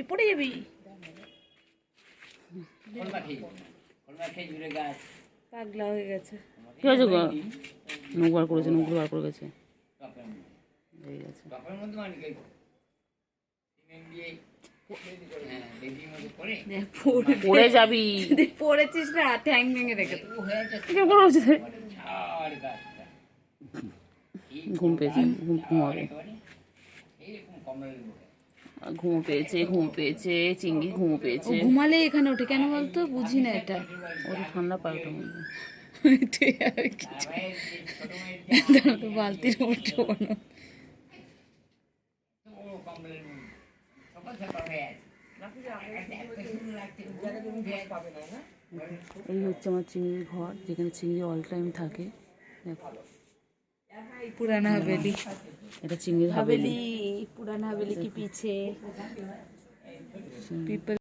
পড়ে যাবি পাগলা হয়ে গেছে। কি হয়েছে গো? নখ বার করেছে, নখ বার করে গেছে। পড়ে যাবি, পড়েছিস না, ঠ্যাং ভেঙে রেখে ঘুম পেয়েছে, ঘুমাবে। ঘুম পেয়েছে, ঘুম পেয়েছে, চিংড়ি ঘুম পেয়েছে। ঘুমালে এখানে ওঠে কেন বলতো, বুঝি না এটা। ওটা ঠান্ডা পাল্টা মধ্যে তো বালতির উঠছো না। এই হচ্ছে আমার চিংড়ির ঘর, যেখানে চিংড়ি অল টাইম থাকে। पुराना हवेली, এটা চিংড়ির হাভেলি। पुराना हवेली के पीछे पीपल